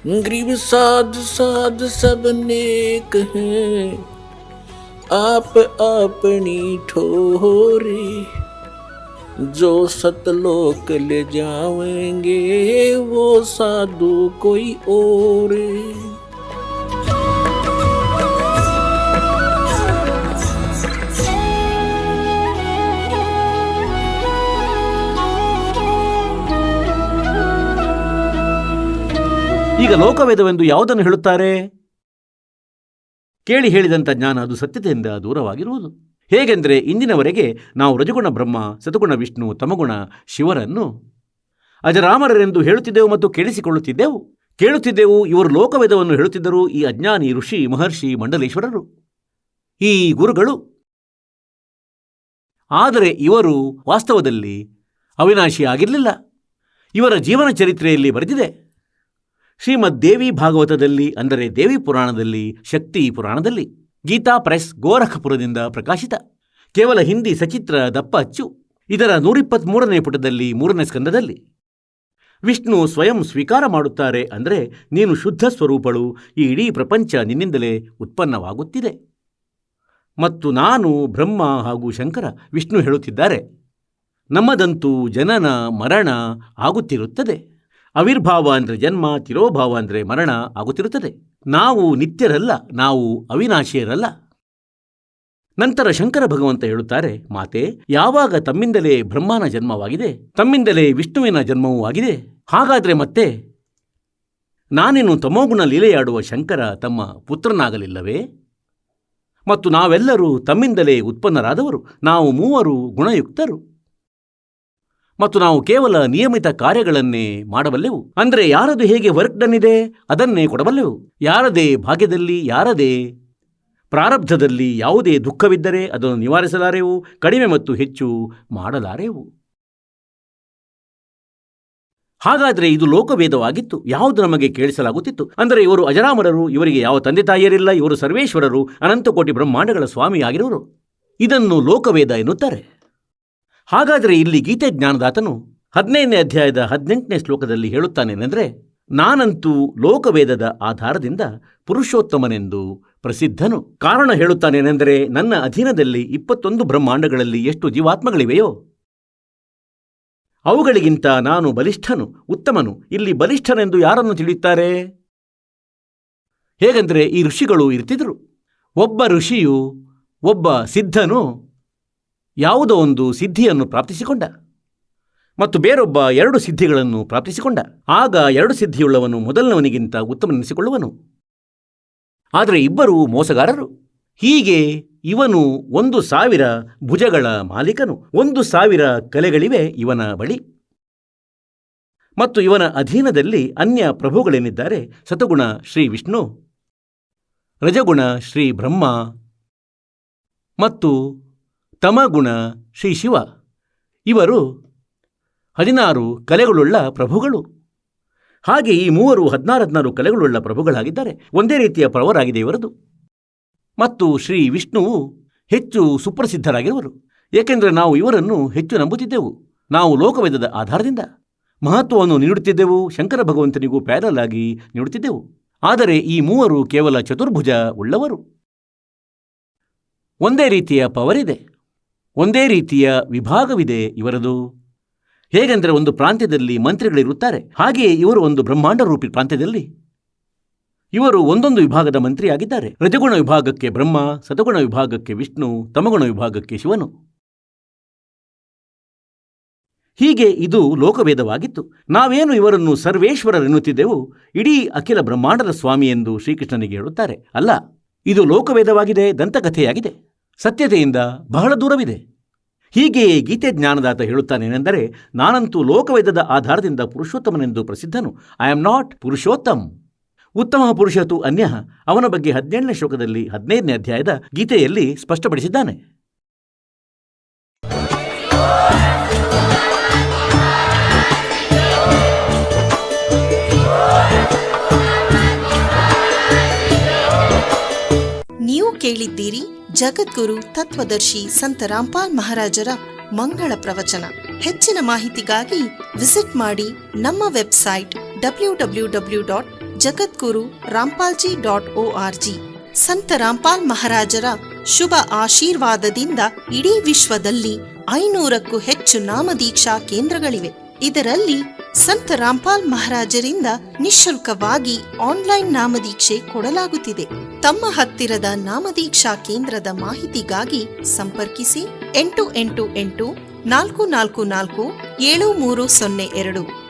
Grieve साध साध सब नेक हैं, आप अपनी ठोरी, जो सतलोक ले जावेंगे वो साधु कोई और। ಈಗ ಲೋಕವೇದವೆಂದು ಯಾವುದನ್ನು ಹೇಳುತ್ತಾರೆ? ಕೇಳಿ ಹೇಳಿದಂಥ ಜ್ಞಾನ ಅದು ಸತ್ಯತೆಯಿಂದ ದೂರವಾಗಿರುವುದು. ಹೇಗೆಂದರೆ ಇಂದಿನವರೆಗೆ ನಾವು ರಜಗುಣ ಬ್ರಹ್ಮ, ಸತಗುಣ ವಿಷ್ಣು, ತಮಗುಣ ಶಿವರನ್ನು ಅಜರಾಮರರೆಂದು ಹೇಳುತ್ತಿದ್ದೆವು ಮತ್ತು ಕೇಳುತ್ತಿದ್ದೆವು. ಇವರು ಲೋಕವೇದವನ್ನು ಹೇಳುತ್ತಿದ್ದರು. ಈ ಅಜ್ಞಾನಿ ಋಷಿ ಮಹರ್ಷಿ ಮಂಡಲೇಶ್ವರರು, ಈ ಗುರುಗಳು. ಆದರೆ ಇವರು ವಾಸ್ತವದಲ್ಲಿ ಅವಿನಾಶಿ ಆಗಿರಲಿಲ್ಲ. ಇವರ ಜೀವನ ಚರಿತ್ರೆಯಲ್ಲಿ ಬರೆದಿದೆ. ಶ್ರೀಮದ್ ದೇವಿ ಭಾಗವತದಲ್ಲಿ, ಅಂದರೆ ದೇವಿ ಪುರಾಣದಲ್ಲಿ, ಶಕ್ತಿ ಪುರಾಣದಲ್ಲಿ. ಗೀತಾ ಪ್ರೆಸ್, ಗೋರಖಪುರದಿಂದ ಪ್ರಕಾಶಿತ. ಕೇವಲ ಹಿಂದಿ ಸಚಿತ್ರ ದಪ್ಪ ಅಚ್ಚು. ಇದರ 123ನೇ ಪುಟದಲ್ಲಿ 3ನೇ ಸ್ಕಂದದಲ್ಲಿ ವಿಷ್ಣು ಸ್ವಯಂ ಸ್ವೀಕಾರ ಮಾಡುತ್ತಾರೆ. ಅಂದರೆ ನೀನು ಶುದ್ಧ ಸ್ವರೂಪಳು, ಈ ಇಡೀ ಪ್ರಪಂಚ ನಿನ್ನಿಂದಲೇ ಉತ್ಪನ್ನವಾಗುತ್ತಿದೆ. ಮತ್ತು ನಾನು ಬ್ರಹ್ಮ ಹಾಗೂ ಶಂಕರ, ವಿಷ್ಣು ಹೇಳುತ್ತಿದ್ದಾರೆ, ನಮ್ಮದಂತೂ ಜನನ ಮರಣ ಆಗುತ್ತಿರುತ್ತದೆ. ಅವಿರ್ಭಾವ ಅಂದರೆ ಜನ್ಮ, ತಿರೋಭಾವ ಅಂದರೆ ಮರಣ ಆಗುತ್ತಿರುತ್ತದೆ. ನಾವು ನಿತ್ಯರಲ್ಲ, ನಾವು ಅವಿನಾಶಿಯರಲ್ಲ. ನಂತರ ಶಂಕರ ಭಗವಂತ ಹೇಳುತ್ತಾರೆ, ಮಾತೆ, ಯಾವಾಗ ತಮ್ಮಿಂದಲೇ ಬ್ರಹ್ಮನ ಜನ್ಮವಾಗಿದೆ, ತಮ್ಮಿಂದಲೇ ವಿಷ್ಣುವಿನ ಜನ್ಮವೂ ಆಗಿದೆ, ಹಾಗಾದರೆ ಮತ್ತೆ ನಾನೇನು ತಮೋಗುಣ ಲೀಲೆಯಾಡುವ ಶಂಕರ ತಮ್ಮ ಪುತ್ರನಾಗಲಿಲ್ಲವೇ? ಮತ್ತು ನಾವೆಲ್ಲರೂ ತಮ್ಮಿಂದಲೇ ಉತ್ಪನ್ನರಾದವರು. ನಾವು ಮೂವರು ಗುಣಯುಕ್ತರು ಮತ್ತು ನಾವು ಕೇವಲ ನಿಯಮಿತ ಕಾರ್ಯಗಳನ್ನೇ ಮಾಡಬಲ್ಲೆವು. ಅಂದರೆ ಯಾರದು ಹೇಗೆ ವರ್ಕ್ ಡನ್ ಇದೆ ಅದನ್ನೇ ಕೊಡಬಲ್ಲೆವು. ಯಾರದೇ ಭಾಗ್ಯದಲ್ಲಿ, ಯಾರದೇ ಪ್ರಾರಬ್ಧದಲ್ಲಿ ಯಾವುದೇ ದುಃಖವಿದ್ದರೆ ಅದನ್ನು ನಿವಾರಿಸಲಾರೆವು, ಕಡಿಮೆ ಮತ್ತು ಹೆಚ್ಚು ಮಾಡಲಾರೆವು. ಹಾಗಾದರೆ ಇದು ಲೋಕವೇದವಾಗಿತ್ತು. ಯಾವುದು ನಮಗೆ ಕೇಳಿಸಲಾಗುತ್ತಿತ್ತು? ಅಂದರೆ ಇವರು ಅಜರಾಮರರು, ಇವರಿಗೆ ಯಾವ ತಂದೆ ತಾಯಿಯರಿಲ್ಲ, ಇವರು ಸರ್ವೇಶ್ವರರು, ಅನಂತಕೋಟಿ ಬ್ರಹ್ಮಾಂಡಗಳ ಸ್ವಾಮಿಯಾಗಿರುವರು. ಇದನ್ನು ಲೋಕವೇದ ಎನ್ನುತ್ತಾರೆ. ಹಾಗಾದರೆ ಇಲ್ಲಿ ಗೀತೆ ಜ್ಞಾನದಾತನು 15ನೇ ಅಧ್ಯಾಯದ 18ನೇ ಶ್ಲೋಕದಲ್ಲಿ ಹೇಳುತ್ತಾನೇನೆಂದರೆ, ನಾನಂತೂ ಲೋಕವೇದದ ಆಧಾರದಿಂದ ಪುರುಷೋತ್ತಮನೆಂದು ಪ್ರಸಿದ್ಧನು. ಕಾರಣ ಹೇಳುತ್ತಾನೇನೆಂದರೆ, ನನ್ನ ಅಧೀನದಲ್ಲಿ 21 ಬ್ರಹ್ಮಾಂಡಗಳಲ್ಲಿ ಎಷ್ಟು ಜೀವಾತ್ಮಗಳಿವೆಯೋ ಅವುಗಳಿಗಿಂತ ನಾನು ಬಲಿಷ್ಠನು, ಉತ್ತಮನು. ಇಲ್ಲಿ ಬಲಿಷ್ಠನೆಂದು ಯಾರನ್ನು ತಿಳಿಯುತ್ತಾರೆ? ಹೇಗೆಂದರೆ ಈ ಋಷಿಗಳು ಇರ್ತಿದ್ರು. ಒಬ್ಬ ಋಷಿಯು, ಒಬ್ಬ ಸಿದ್ಧನು ಯಾವುದೋ ಒಂದು ಸಿದ್ಧಿಯನ್ನು ಪ್ರಾಪ್ತಿಸಿಕೊಂಡ ಮತ್ತು ಬೇರೊಬ್ಬ 2 ಸಿದ್ಧಿಗಳನ್ನು ಪ್ರಾಪ್ತಿಸಿಕೊಂಡ. ಆಗ 2 ಸಿದ್ಧಿಯುಳ್ಳವನು ಮೊದಲನವನಿಗಿಂತ ಉತ್ತಮನೆನಿಸಿಕೊಳ್ಳುವನು. ಆದರೆ ಇಬ್ಬರೂ ಮೋಸಗಾರರು. ಹೀಗೆ ಇವನು 1,000 ಭುಜಗಳ ಮಾಲೀಕನು, 1,000 ಕಲೆಗಳಿವೆ ಇವನ ಬಳಿ. ಮತ್ತು ಇವನ ಅಧೀನದಲ್ಲಿ ಅನ್ಯ ಪ್ರಭುಗಳೇನಿದ್ದಾರೆ, ಸತಗುಣ ಶ್ರೀ ವಿಷ್ಣು, ರಜಗುಣ ಶ್ರೀ ಬ್ರಹ್ಮ ಮತ್ತು ತಮಗುಣ ಶ್ರೀ ಶಿವ. ಇವರು 16 ಕಲೆಗಳುಳ್ಳ ಪ್ರಭುಗಳು. ಹಾಗೆ ಈ ಮೂವರು 16 ಕಲೆಗಳುಳ್ಳ ಪ್ರಭುಗಳಾಗಿದ್ದಾರೆ. ಒಂದೇ ರೀತಿಯ ಪವರಾಗಿದೆ ಇವರದು. ಮತ್ತು ಶ್ರೀ ವಿಷ್ಣುವು ಹೆಚ್ಚು ಸುಪ್ರಸಿದ್ಧರಾಗಿರುವರು. ಏಕೆಂದರೆ ನಾವು ಇವರನ್ನು ಹೆಚ್ಚು ನಂಬುತ್ತಿದ್ದೆವು. ನಾವು ಲೋಕವೇದದ ಆಧಾರದಿಂದ ಮಹತ್ವವನ್ನು ನೀಡುತ್ತಿದ್ದೆವು, ಶಂಕರ ಭಗವಂತನಿಗೂ ಪ್ಯಾರಲ್ ಆಗಿ ನೀಡುತ್ತಿದ್ದೆವು. ಆದರೆ ಈ ಮೂವರು ಕೇವಲ ಚತುರ್ಭುಜ ಉಳ್ಳವರು. ಒಂದೇ ರೀತಿಯ ಪವರಿದೆ, ಒಂದೇ ರೀತಿಯ ವಿಭಾಗವಿದೆ ಇವರದು. ಹೇಗೆಂದರೆ ಒಂದು ಪ್ರಾಂತ್ಯದಲ್ಲಿ ಮಂತ್ರಿಗಳಿರುತ್ತಾರೆ, ಹಾಗೆಯೇ ಇವರು ಒಂದು ಬ್ರಹ್ಮಾಂಡ ರೂಪಿ ಪ್ರಾಂತ್ಯದಲ್ಲಿ ಇವರು ಒಂದೊಂದು ವಿಭಾಗದ ಮಂತ್ರಿಯಾಗಿದ್ದಾರೆ. ರಜಗುಣ ವಿಭಾಗಕ್ಕೆ ಬ್ರಹ್ಮ, ಸತಗುಣ ವಿಭಾಗಕ್ಕೆ ವಿಷ್ಣು, ತಮಗುಣ ವಿಭಾಗಕ್ಕೆ ಶಿವನು. ಹೀಗೆ ಇದು ಲೋಕವೇದವಾಗಿತ್ತು. ನಾವೇನು ಇವರನ್ನು ಸರ್ವೇಶ್ವರರೆನ್ನುತ್ತಿದ್ದೆವು, ಇಡೀ ಅಖಿಲ ಬ್ರಹ್ಮಾಂಡದ ಸ್ವಾಮಿ ಎಂದು ಶ್ರೀಕೃಷ್ಣನಿಗೆ ಹೇಳುತ್ತಾರೆ. ಅಲ್ಲ, ಇದು ಲೋಕವೇದವಾಗಿದೆ, ದಂತಕಥೆಯಾಗಿದೆ, ಸತ್ಯತೆಯಿಂದ ಬಹಳ ದೂರವಿದೆ. ಹೀಗೆಯೇ ಗೀತೆ ಜ್ಞಾನದಾತ ಹೇಳುತ್ತಾನೇನೆಂದರೆ, ನಾನಂತೂ ಲೋಕವೇದದ ಆಧಾರದಿಂದ ಪುರುಷೋತ್ತಮನೆಂದು ಪ್ರಸಿದ್ಧನು. I am not Purushottam. ಉತ್ತಮ ಪುರುಷತು ಅನ್ಯ. ಅವನ ಬಗ್ಗೆ 17ನೇ ಶ್ಲೋಕದಲ್ಲಿ 15ನೇ ಅಧ್ಯಾಯದ ಗೀತೆಯಲ್ಲಿ ಸ್ಪಷ್ಟಪಡಿಸಿದ್ದಾನೆ. ನೀವು ಕೇಳಿದ್ದೀರಿ ಜಗದ್ಗುರು ತತ್ವದರ್ಶಿ ಸಂತ ರಾಮ್ಪಾಲ್ ಮಹಾರಾಜರ ಮಂಗಳ ಪ್ರವಚನ. ಹೆಚ್ಚಿನ ಮಾಹಿತಿಗಾಗಿ ವಿಸಿಟ್ ಮಾಡಿ ನಮ್ಮ ವೆಬ್ಸೈಟ್ www.jagatguru.org. ಜಗದ್ಗುರು ರಾಮ್ಪಾಲ್ಜಿ.org. ಸಂತ ರಾಮ್ಪಾಲ್ ಮಹಾರಾಜರ ಶುಭ ಆಶೀರ್ವಾದದಿಂದ ಇಡೀ ವಿಶ್ವದಲ್ಲಿ 500ಕ್ಕೂ ಹೆಚ್ಚು ನಾಮದೀಕ್ಷಾ ಕೇಂದ್ರಗಳಿವೆ. ಇದರಲ್ಲಿ ಸಂತ ರಾಮ್ಪಾಲ್ ಮಹಾರಾಜರಿಂದ ನಿಶುಲ್ಕವಾಗಿ ಆನ್ಲೈನ್ ನಾಮದೀಕ್ಷೆ ಕೊಡಲಾಗುತ್ತಿದೆ. ತಮ್ಮ ಹತ್ತಿರದ ನಾಮದೀಕ್ಷಾ ಕೇಂದ್ರದ ಮಾಹಿತಿಗಾಗಿ ಸಂಪರ್ಕಿಸಿ 888 444 7302.